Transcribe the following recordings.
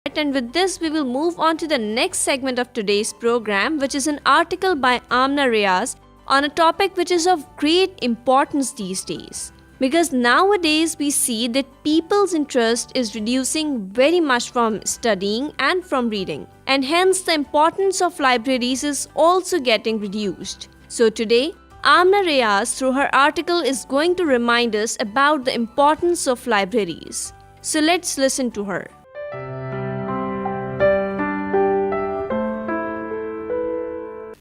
And with this, we will move on to the next segment of today's program, which is an article by Amna Reyaz on a topic which is of great importance these days. Because nowadays we see that people's interest is reducing very much from studying and from reading, and hence the importance of libraries is also getting reduced. So today, Amna Reyaz through her article is going to remind us about the importance of libraries. So let's listen to her.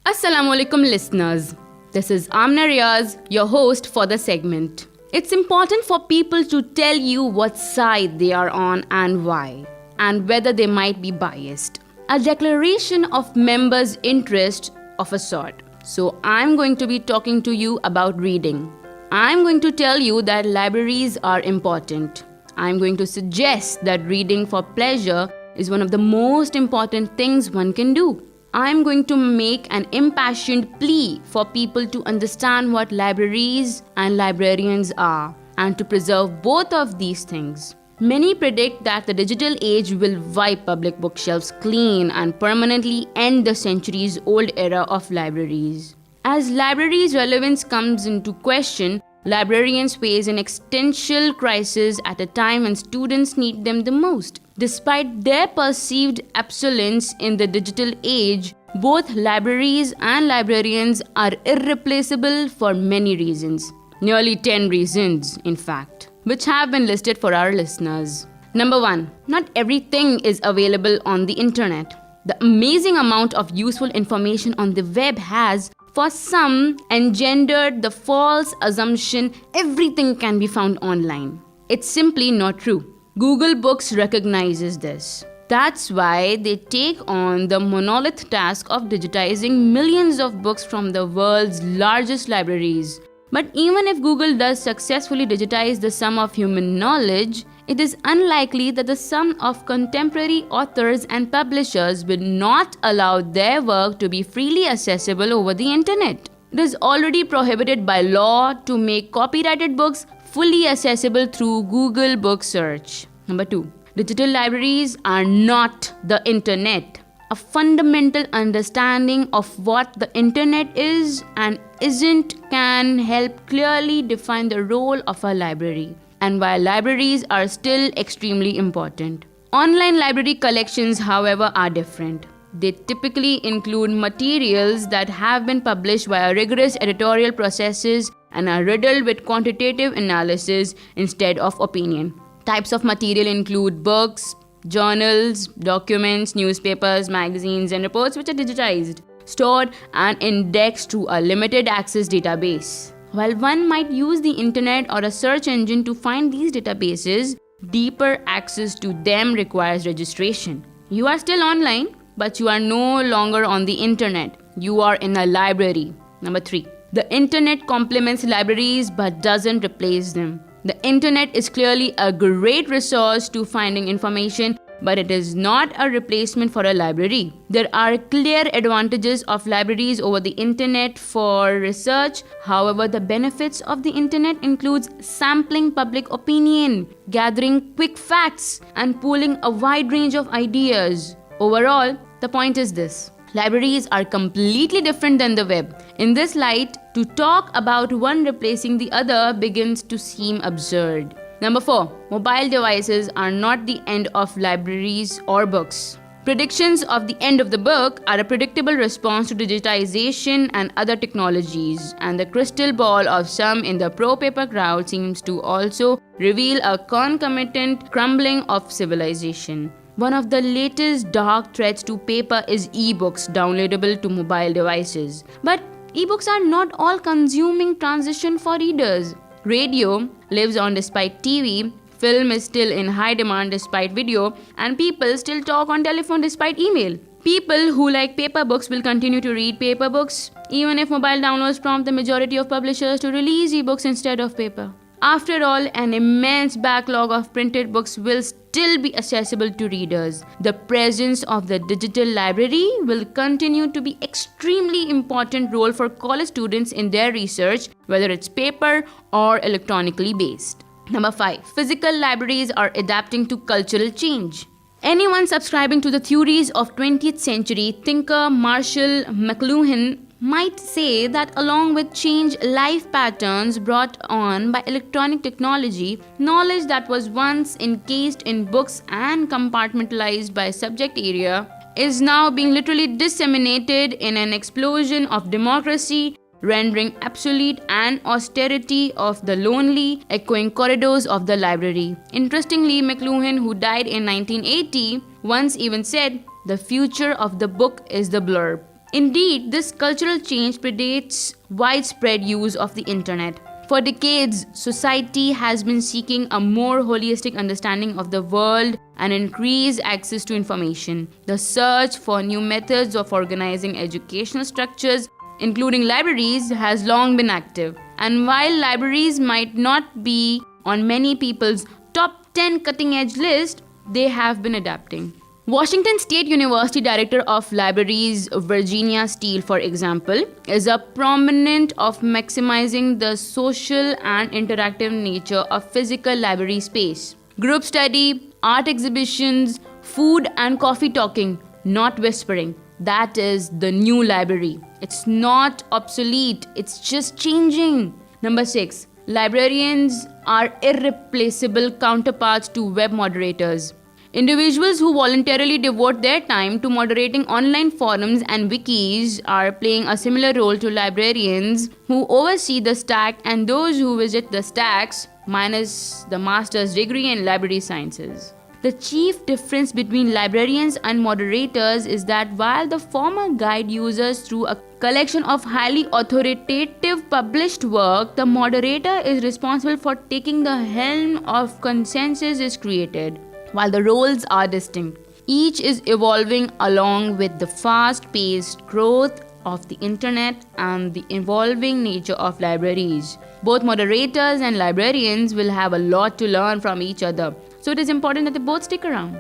Assalamu alaikum listeners. This is Amna Reyaz, your host for the segment. It's important for people to tell you what side they are on and why, and whether they might be biased. A declaration of members' interest of a sort. So I'm going to be talking to you about reading. I'm going to tell you that libraries are important. I'm going to suggest that reading for pleasure is one of the most important things one can do. I'm going to make an impassioned plea for people to understand what libraries and librarians are and to preserve both of these things. Many predict that the digital age will wipe public bookshelves clean and permanently end the centuries-old era of libraries. As libraries' relevance comes into question, librarians face an existential crisis at a time when students need them the most. Despite their perceived obsolescence in the digital age, both libraries and librarians are irreplaceable for many reasons. Nearly 10 reasons, in fact, which have been listed for our listeners. Number 1. Not everything is available on the internet. The amazing amount of useful information on the web has, for some, engendered the false assumption everything can be found online. It's simply not true. Google Books recognizes this. That's why they take on the monolith task of digitizing millions of books from the world's largest libraries. But even if Google does successfully digitize the sum of human knowledge, it is unlikely that the sum of contemporary authors and publishers will not allow their work to be freely accessible over the internet. It is already prohibited by law to make copyrighted books fully accessible through Google Book Search. Number 2. Digital libraries are not the internet. A fundamental understanding of what the internet is and isn't can help clearly define the role of a library and why libraries are still extremely important. Online library collections, however, are different. They typically include materials that have been published via rigorous editorial processes and are riddled with quantitative analysis instead of opinion. Types of material include books, journals, documents, newspapers, magazines, and reports which are digitized, stored, and indexed through a limited access database. While one might use the internet or a search engine to find these databases, deeper access to them requires registration. You are still online, but you are no longer on the internet. You are in a library. Number 3. The internet complements libraries but doesn't replace them. The internet is clearly a great resource to finding information, but it is not a replacement for a library. There are clear advantages of libraries over the internet for research. However, the benefits of the internet includes sampling public opinion, gathering quick facts, and pooling a wide range of ideas. Overall, the point is this. Libraries are completely different than the web. In this light, to talk about one replacing the other begins to seem absurd. Number 4. Mobile devices are not the end of libraries or books. Predictions of the end of the book are a predictable response to digitization and other technologies, and the crystal ball of some in the pro-paper crowd seems to also reveal a concomitant crumbling of civilization. One of the latest dark threats to paper is e-books downloadable to mobile devices. But e-books are not all consuming transition for readers. Radio lives on despite TV, film is still in high demand despite video, and people still talk on telephone despite email. People who like paper books will continue to read paper books, even if mobile downloads prompt the majority of publishers to release e-books instead of paper. After all, an immense backlog of printed books will still be accessible to readers. The presence of the digital library will continue to be extremely important role for college students in their research, whether it's paper or electronically based. Number 5. Physical libraries are adapting to cultural change. Anyone subscribing to the theories of 20th century thinker Marshall McLuhan might say that along with changed life patterns brought on by electronic technology, knowledge that was once encased in books and compartmentalized by subject area is now being literally disseminated in an explosion of democracy, rendering obsolete and austerity of the lonely, echoing corridors of the library. Interestingly, McLuhan, who died in 1980, once even said, "The future of the book is the blurb." Indeed, this cultural change predates widespread use of the internet. For decades, society has been seeking a more holistic understanding of the world and increased access to information. The search for new methods of organizing educational structures, including libraries, has long been active. And while libraries might not be on many people's top 10 cutting-edge list, they have been adapting. Washington State University Director of Libraries Virginia Steele, for example, is a proponent of maximizing the social and interactive nature of physical library space. Group study, art exhibitions, food and coffee talking, not whispering. That is the new library. It's not obsolete, it's just changing. Number 6. Librarians are irreplaceable counterparts to web moderators. Individuals who voluntarily devote their time to moderating online forums and wikis are playing a similar role to librarians who oversee the stack and those who visit the stacks, minus the master's degree in library sciences. The chief difference between librarians and moderators is that while the former guide users through a collection of highly authoritative published work, the moderator is responsible for taking the helm of consensus is created. While the roles are distinct, each is evolving along with the fast-paced growth of the internet and the evolving nature of libraries. Both moderators and librarians will have a lot to learn from each other, so it is important that they both stick around.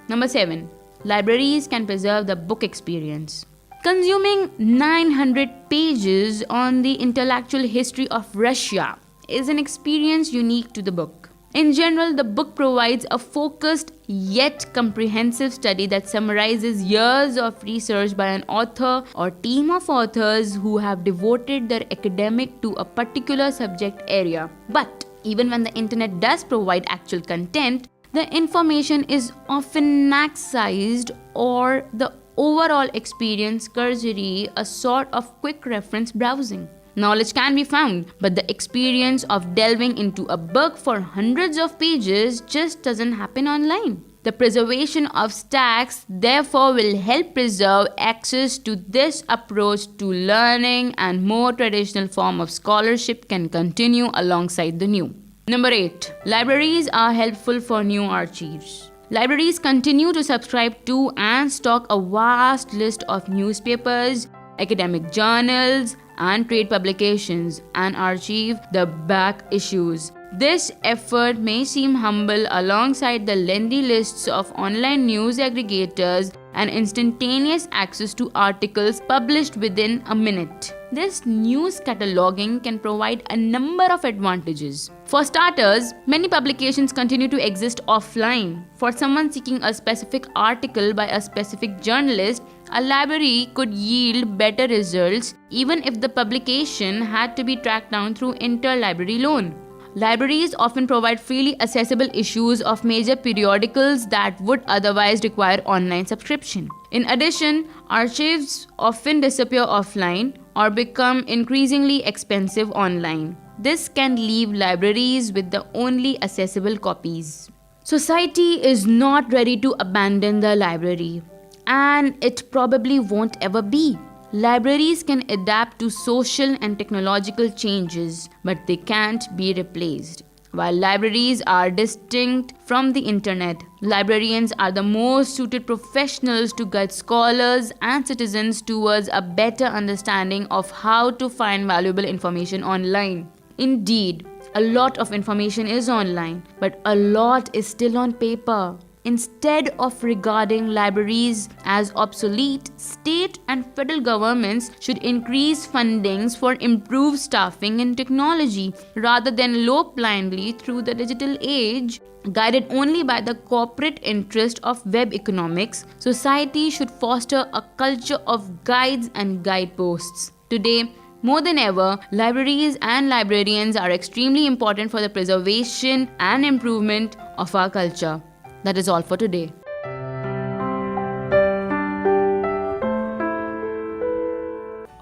Number 7. Libraries can preserve the book experience. Consuming 900 pages on the intellectual history of Russia is an experience unique to the book. In general, the book provides a focused yet comprehensive study that summarizes years of research by an author or team of authors who have devoted their academic to a particular subject area. But even when the internet does provide actual content, the information is often maximized or the overall experience cursory, a sort of quick reference browsing. Knowledge can be found, but the experience of delving into a book for hundreds of pages just doesn't happen online. The preservation of stacks therefore will help preserve access to this approach to learning, and more traditional form of scholarship can continue alongside the new. Number 8. Libraries are helpful for new archives. Libraries continue to subscribe to and stock a vast list of newspapers, academic journals, and trade publications, and archive the back issues. This effort may seem humble alongside the lengthy lists of online news aggregators and instantaneous access to articles published within a minute. This news cataloging can provide a number of advantages. For starters, many publications continue to exist offline. For someone seeking a specific article by a specific journalist, a library could yield better results even if the publication had to be tracked down through interlibrary loan. Libraries often provide freely accessible issues of major periodicals that would otherwise require online subscription. In addition, archives often disappear offline or become increasingly expensive online. This can leave libraries with the only accessible copies. Society is not ready to abandon the library, and it probably won't ever be. Libraries can adapt to social and technological changes, but they can't be replaced. While libraries are distinct from the internet, librarians are the most suited professionals to guide scholars and citizens towards a better understanding of how to find valuable information online. Indeed, a lot of information is online, but a lot is still on paper. Instead of regarding libraries as obsolete, state and federal governments should increase fundings for improved staffing and technology rather than lope blindly through the digital age. Guided only by the corporate interest of web economics, society should foster a culture of guides and guideposts. Today, more than ever, libraries and librarians are extremely important for the preservation and improvement of our culture. That is all for today.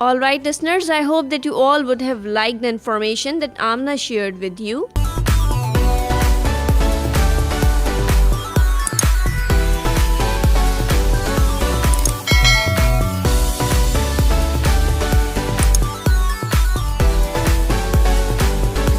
Alright, listeners, I hope that you all would have liked the information that Amna shared with you.